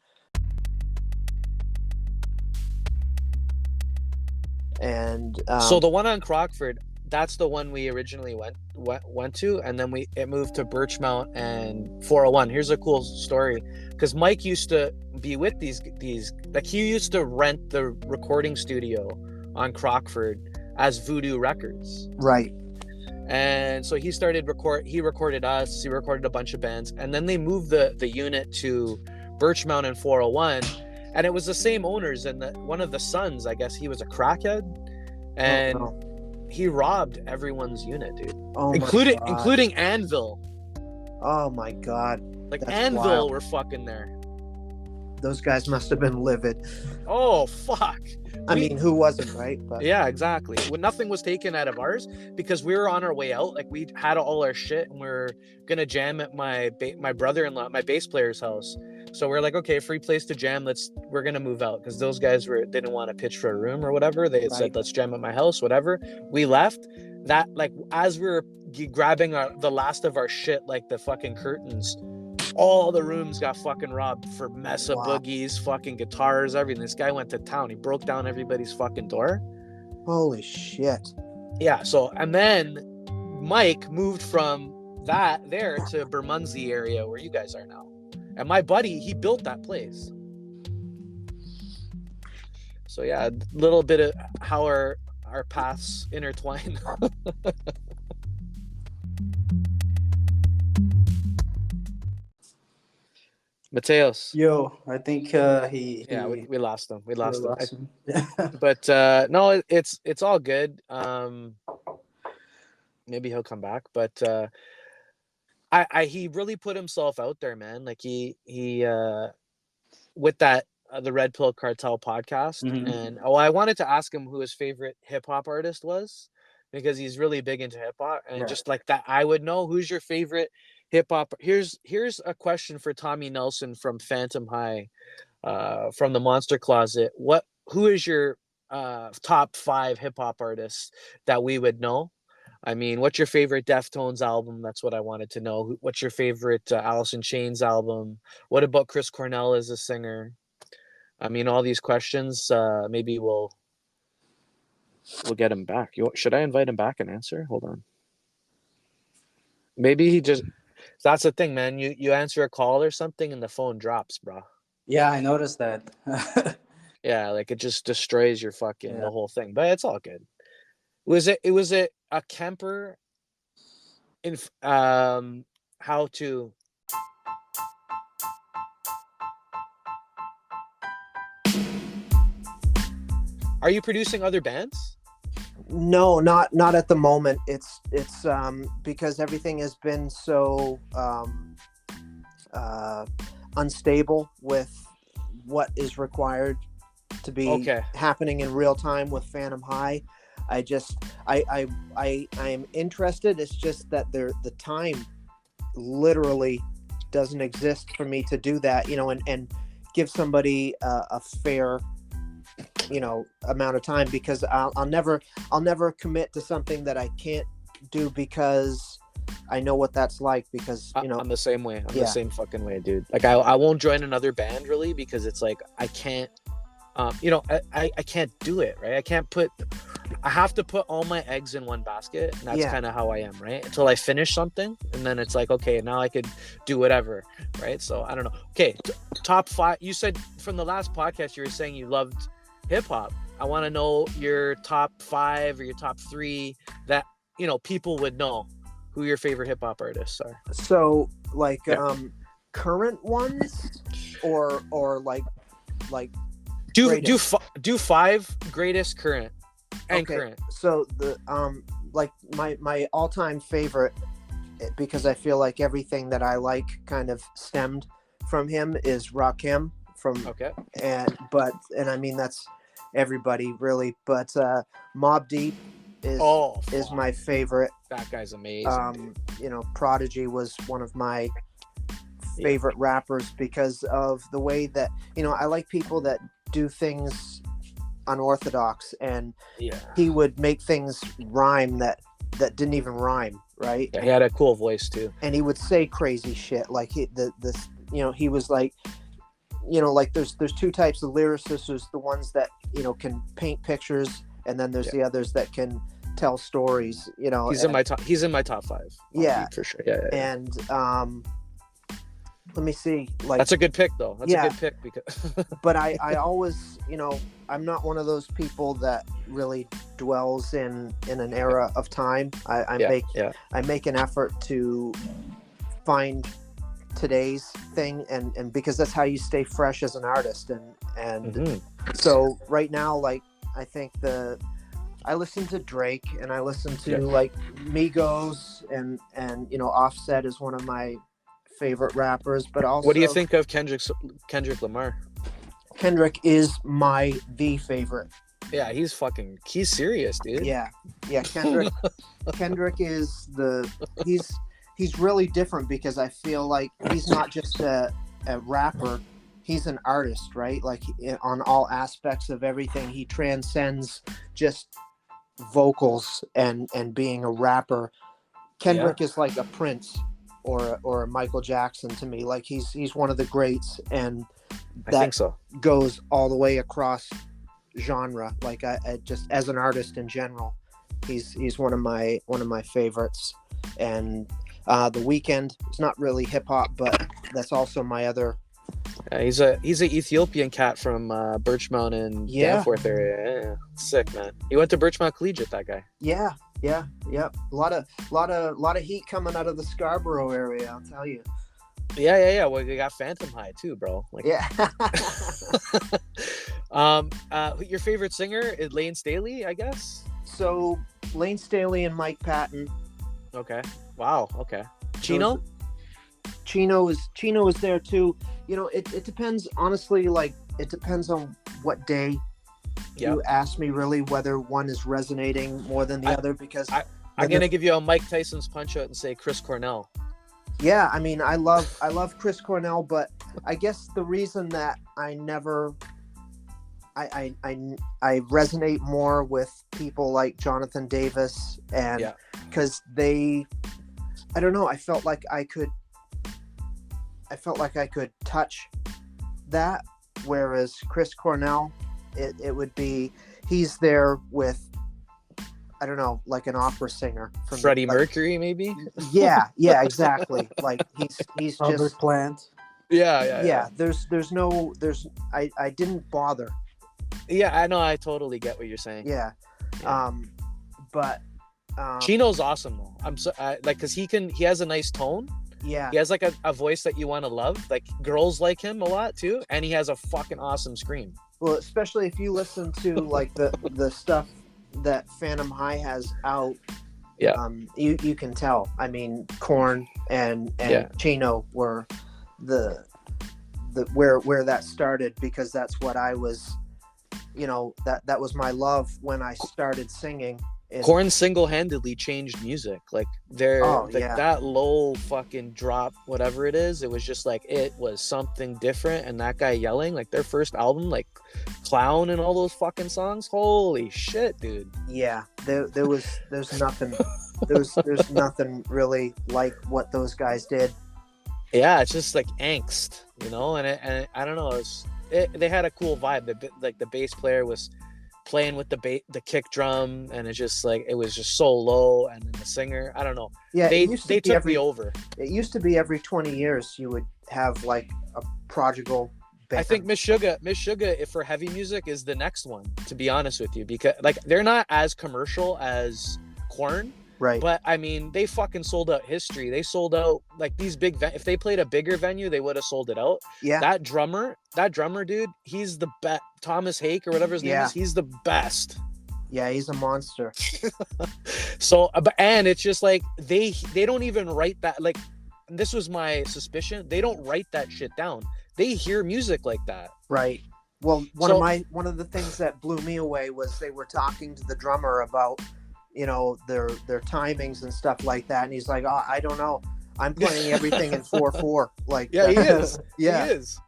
And so the one on Crockford, that's the one we originally went to, and then it moved to Birchmount and 401. Here's a cool story, because Mike used to be with these like, he used to rent the recording studio on Crockford as Voodoo Records, right? And so he recorded us, he recorded a bunch of bands, and then they moved the unit to Birchmount and 401, and it was the same owners, and one of the sons, I guess he was a crackhead, and he robbed everyone's unit, dude. Including Anvil. Oh my God. Like, that's Anvil wild. Were fucking there. Those guys must have been livid. Oh, fuck. I mean, who wasn't, right? But yeah, exactly. When nothing was taken out of ours, because we were on our way out. Like, we had all our shit, and we are gonna jam at my brother-in-law, my bass player's house. So we're like, okay, free place to jam. We're gonna move out, because those guys didn't want to pitch for a room or whatever. They had said, let's jam at my house, whatever. We left. That, like, as we were grabbing the last of our shit, like the fucking curtains, all the rooms got fucking robbed for Mesa boogies, fucking guitars, everything. This guy went to town. He broke down everybody's fucking door. Holy shit. Yeah. So, and then Mike moved from there to Bermondsey area where you guys are now. And my buddy, he built that place. So yeah, a little bit of how our paths intertwine. Matheus. Yo, I think we lost him. We lost him. him. But no, it's all good. Maybe he'll come back, but he really put himself out there, man. Like he with that the Red Pill Cartel podcast, and I wanted to ask him who his favorite hip hop artist was, because he's really big into hip hop, and just like that, I would know who's your favorite hip hop. Here's a question for Tommy Nelson from Phantom High, from the Monster Closet. Who is your top 5 hip hop artists that we would know? I mean, what's your favorite Deftones album? That's what I wanted to know. What's your favorite Alice in Chains album? What about Chris Cornell as a singer? I mean, all these questions. Maybe we'll get him back. Should I invite him back and answer? Hold on. Maybe he just. That's the thing, man. You answer a call or something and the phone drops, bro. Yeah, I noticed that. Yeah, like it just destroys your fucking the whole thing. But it's all good. Was it a Kemper in how to Are you producing other bands? No, not at the moment. It's because everything has been so unstable with what is required to be happening in real time with Phantom High. I am interested. It's just that the time literally doesn't exist for me to do that, and give somebody a fair amount of time, because I'll never commit to something that I can't do, because I know what that's like, because I'm the same way. I'm the same fucking way, dude. Like I won't join another band really, because it's like I can't I can't do it, right? I have to put all my eggs in one basket, and that's kind of how I am, right? Until I finish something, and then it's like, okay, now I could do whatever, right? So I don't know. Okay, top 5. You said from the last podcast you were saying you loved hip hop. I want to know your top 5 or your top 3 that people would know who your favorite hip hop artists are. So like current ones or like do 5 greatest current and current. So the like my all-time favorite because I feel like everything that I like kind of stemmed from him is Rakim from Okay. and I mean that's everybody really, but Mobb Deep is fuck. my favorite. That guy's amazing. You know, Prodigy was one of my favorite rappers because of the way that, you know, I like people that do things unorthodox, and he would make things rhyme that didn't even rhyme, right? Yeah, he had a cool voice too, and he would say crazy shit like he was like, you know, like there's two types of lyricists. There's the ones that, you know, can paint pictures, and then there's the others that can tell stories, you know. He's in my top 5. Yeah, for sure. Yeah. And let me see, like that's a good pick though. That's a good pick because but I always, you know, I'm not one of those people that really dwells in an era of time. I make an effort to find today's thing, and because that's how you stay fresh as an artist, and so right now, like, I think I listen to Drake, and I listen to like Migos, and you know, Offset is one of my favorite rappers. But also, what do you think of Kendrick Lamar? Kendrick is the favorite. Yeah, he's serious, dude. Yeah. Kendrick is he's really different, because I feel like he's not just a rapper, he's an artist, right? Like, on all aspects of everything, he transcends just vocals and being a rapper. Kendrick is like a Prince or a Michael Jackson to me. Like, he's one of the greats, and that I think so. Goes all the way across genre. Like, I just, as an artist in general, he's one of my favorites. And The Weeknd is not really hip hop, but that's also my other. He's an Ethiopian cat from Birchmount and Danforth area. Yeah, sick, man. He went to Birchmount Collegiate. That guy. Yeah. A lot of heat coming out of the Scarborough area, I'll tell you. Yeah. Well, you got Phantom High too, bro. Like, yeah. Your favorite singer is Lane Staley, I guess. So Lane Staley and Mike Patton. Okay. Wow. Okay. Chino is there too. You know, it depends, honestly. Like, it depends on what day you ask me, really, whether one is resonating more than the other, because I'm gonna give you a Mike Tyson's punch out and say Chris Cornell. Yeah, I mean, I love Chris Cornell, but I guess the reason that I resonate more with people like Jonathan Davis, and because I don't know, I felt like I could touch that, whereas Chris Cornell, it would be, he's there with, I don't know, like an opera singer from Freddie Mercury, maybe. Yeah, exactly. Like, he's Robert just Plant. Yeah. I didn't bother. Yeah, I know. I totally get what you're saying. Yeah. But Chino's awesome though. Because he has a nice tone. Yeah. He has like a voice that you want to love. Like, girls like him a lot too, and he has a fucking awesome scream. Well, especially if you listen to like the stuff that Phantom High has out. Yeah. You can tell. I mean, Korn and Chino were the where that started, because that's what I was, you know, that was my love when I started singing. Korn single-handedly changed music. Like, that low fucking drop, whatever it is, it was just like, it was something different. And that guy yelling, like, their first album, like Clown and all those fucking songs, holy shit, dude. Yeah, there's nothing there's nothing really like what those guys did. Yeah, it's just like angst, you know. And I don't know, they had a cool vibe. The bass player was playing with the kick drum, and it's just like, it was just so low, and then the singer, I don't know. Yeah, they took me over. It used to be every 20 years you would have like a prodigal band. I think Miss Sugar for heavy music is the next one, to be honest with you, because like, they're not as commercial as Korn. Right. But I mean, they fucking sold out history. They sold out like these big if they played a bigger venue, they would have sold it out. Yeah. That drummer, dude, he's the best. Thomas Hake or whatever his name is, he's the best. Yeah, he's a monster. So, and it's just like they don't even write that. Like, this was my suspicion. They don't write that shit down. They hear music like that. Right. Well, one of the things that blew me away was they were talking to the drummer about, you know, their timings and stuff like that, and he's like, "Oh, I don't know. I'm playing everything in 4/4." Like, yeah, he is. Yeah, he is.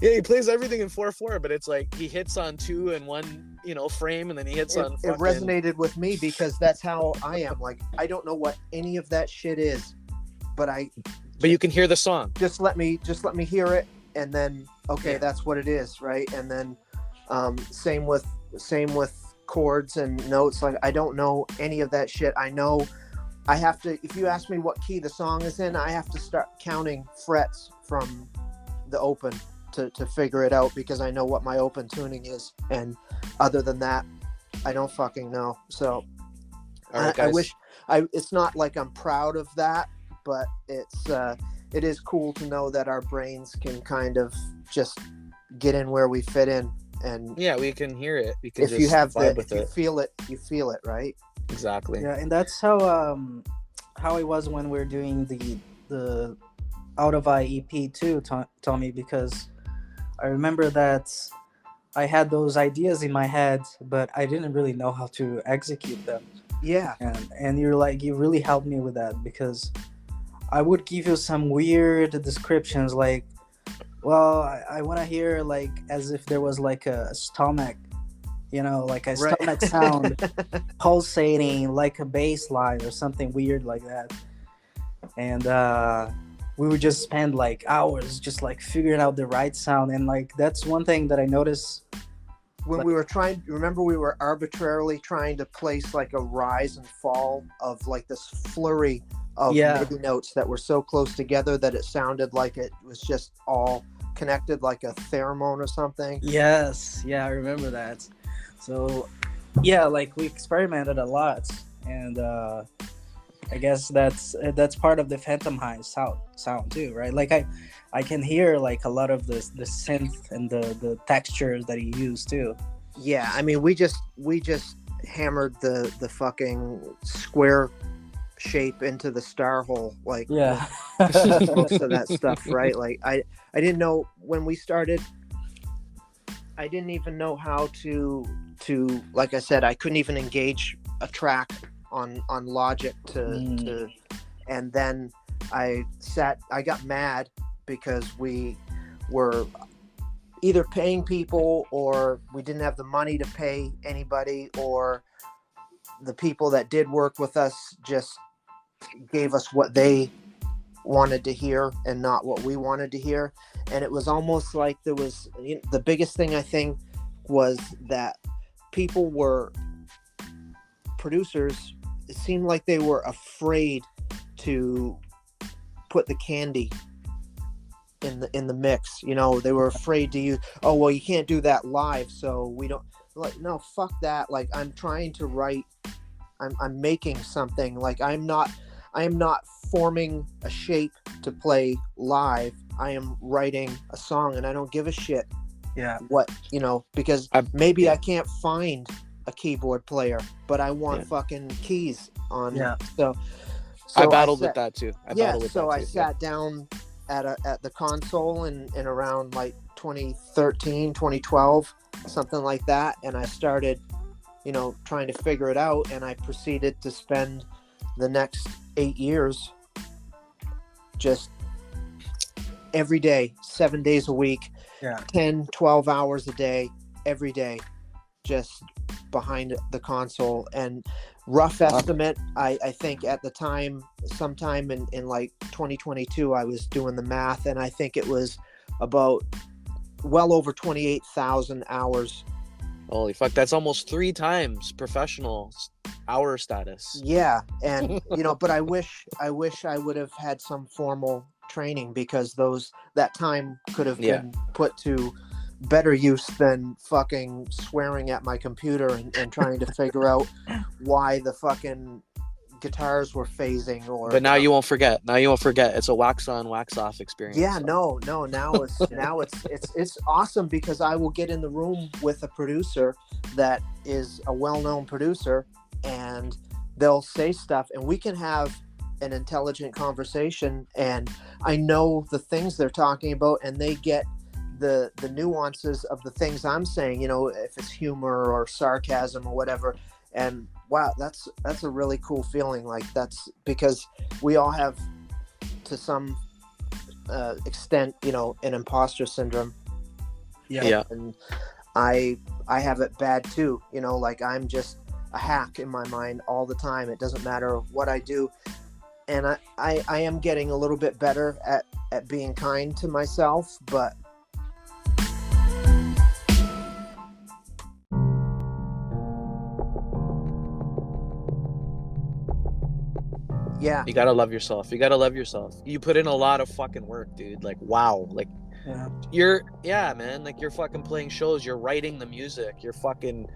Yeah, he plays everything in 4/4, but it's like he hits on 2 and 1, you know, frame, and then he hits on. It resonated with me because that's how I am. Like, I don't know what any of that shit is, but you can hear the song. Just let me hear it, and then okay, that's what it is, right? And then same with chords and notes. Like, I don't know any of that shit. I know I have to, if you ask me what key the song is in, I have to start counting frets from the open to figure it out, because I know what my open tuning is. And other than that, I don't fucking know. So I wish it's not like I'm proud of that, but it is cool to know that our brains can kind of just get in where we fit in. And yeah, we can hear it. We can if you have you feel it, right? Exactly. Yeah, and that's how it was when we were doing the Out of Eye EP too, Tommy, because I remember that I had those ideas in my head, but I didn't really know how to execute them. Yeah. And you really helped me with that, because I would give you some weird descriptions like, well, I want to hear like as if there was like a stomach, you know, like a stomach sound pulsating like a bass line or something weird like that. And we would just spend like hours just like figuring out the right sound. And like that's one thing that I noticed when we were we were arbitrarily trying to place like a rise and fall of like this flurry of MIDI notes that were so close together that it sounded like it was just all connected like a theremin or something. Yes, yeah, I remember that. So yeah, like we experimented a lot, and I guess that's part of the Phantom High sound too, right? Like I can hear like a lot of the synth and the textures that he used too. Yeah, I mean we just hammered the fucking square shape into the star hole, like most of that stuff, right? Like I didn't know when we started. I didn't even know how to like I said, I couldn't even engage a track on Logic to and then I got mad because we were either paying people or we didn't have the money to pay anybody, or the people that did work with us just gave us what they wanted to hear and not what we wanted to hear. And it was almost like there was, the biggest thing I think was that producers, it seemed like they were afraid to put the candy in the mix. You know, they were afraid to use, oh well, you can't do that live, so we don't, like, no, fuck that. Like, I'm trying to write, I'm making something. Like, I am not forming a shape to play live. I am writing a song, and I don't give a shit what, because maybe I can't find a keyboard player, but I want fucking keys on. So I battled with that too. I sat down at the console in around like 2013, 2012, something like that, and I started, trying to figure it out, and I proceeded to spend the next 8 years just every day, 7 days a week, 10, 12 hours a day, every day, just behind the console. And rough estimate, I think at the time, sometime in like 2022, I was doing the math, and I think it was about well over 28,000 hours. Holy fuck, that's almost 3 times professional hour status. Yeah, and but I wish I would have had some formal training, because that time could have been put to better use than fucking swearing at my computer and trying to figure out why the fucking guitars were phasing, or But now you won't forget. Now you won't forget. It's a wax on, wax off experience. yeah, so. no. Now it's awesome because I will get in the room with a producer that is a well-known producer, and they'll say stuff, and we can have an intelligent conversation, and I know the things they're talking about, and they get the nuances of the things I'm saying, you know, if it's humor or sarcasm or whatever. And wow, that's a really cool feeling. Like, that's because we all have, to some extent, you know, an imposter syndrome. Yeah. And I have it bad too, you know, like I'm just a hack in my mind all the time. It doesn't matter what I do. And I am getting a little bit better at being kind to myself, but yeah, You gotta love yourself. You gotta love yourself. You put in a lot of fucking work, dude. Like, wow. Like, Yeah. man. Like, you're fucking playing shows. You're writing the music. You're fucking,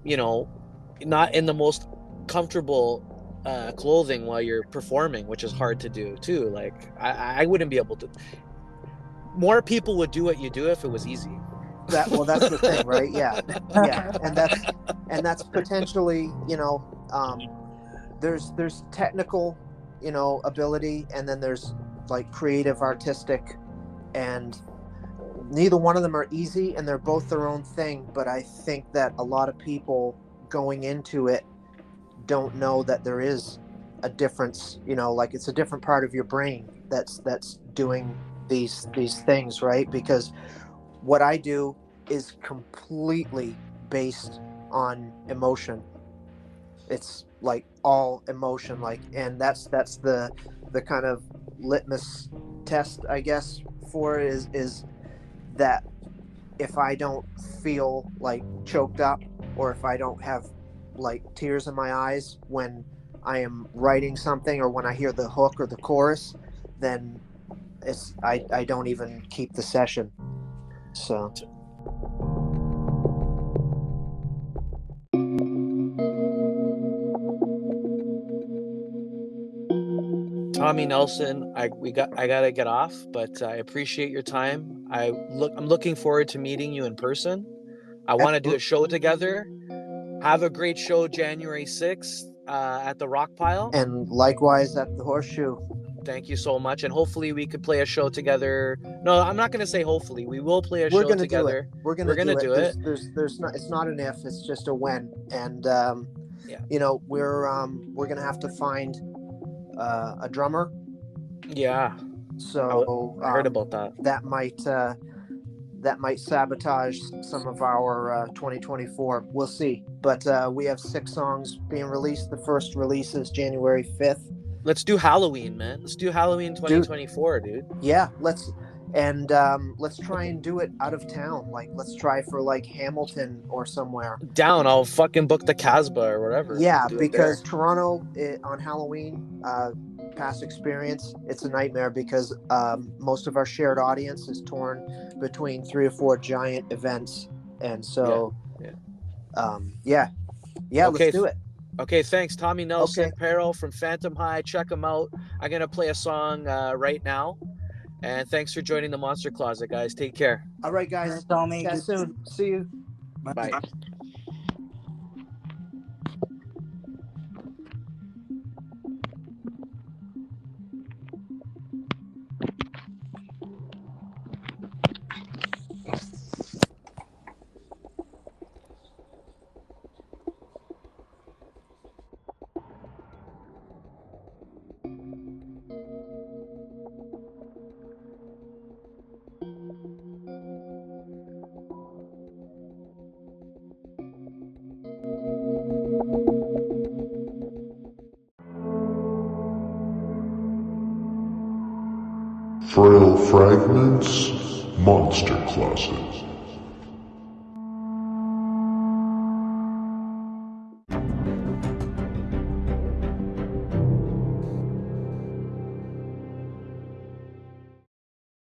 you know, not in the most comfortable clothing while you're performing, which is hard to do too. Like, I wouldn't be able to. More people would do what you do if it was easy. that's the thing, right? Yeah. And that's potentially, you know, there's technical, you know, ability, and then there's like creative, artistic, and neither one of them are easy, and they're both their own thing. But I think that a lot of people going into it don't know that there is a difference, you know, like it's a different part of your brain that's doing these things, right? Because what I do is completely based on emotion. It's like all emotion, like, and that's the kind of litmus test, I guess, for it is that if I don't feel like choked up, or if I don't have like tears in my eyes when I am writing something, or when I hear the hook or the chorus, then I don't even keep the session. So Tommy Nelson, I gotta get off, but I appreciate your time. I'm looking forward to meeting you in person. I want to do a show together. Have a great show January 6th at the Rock Pile. And likewise at the Horseshoe. Thank you so much, and hopefully we could play a show together. No, I'm not gonna say hopefully. We will play a show together. We're gonna do it. There's not. It's not an if. It's just a when. And you know, we're gonna have to find a drummer. Yeah. So I heard about that. That might sabotage some of our 2024. We'll see. But we have 6 songs being released. The first release is January 5th. Let's do Halloween, man. Let's do Halloween 2024, dude. Yeah, let's try and do it out of town. Like, let's try for like Hamilton or somewhere. Down. I'll fucking book the Casbah or whatever. Yeah, because Toronto on Halloween, past experience, it's a nightmare because most of our shared audience is torn between 3 or 4 giant events, and so yeah, okay. Let's do it. Okay, thanks, Tommy Nelson, Okay. Peril from Phantom High. Check him out. I'm gonna play a song right now, and thanks for joining the Monster Closet, guys. Take care. All right, guys. Tommy. Chat soon. See you. Bye. Frail Fragments, Monster Closet.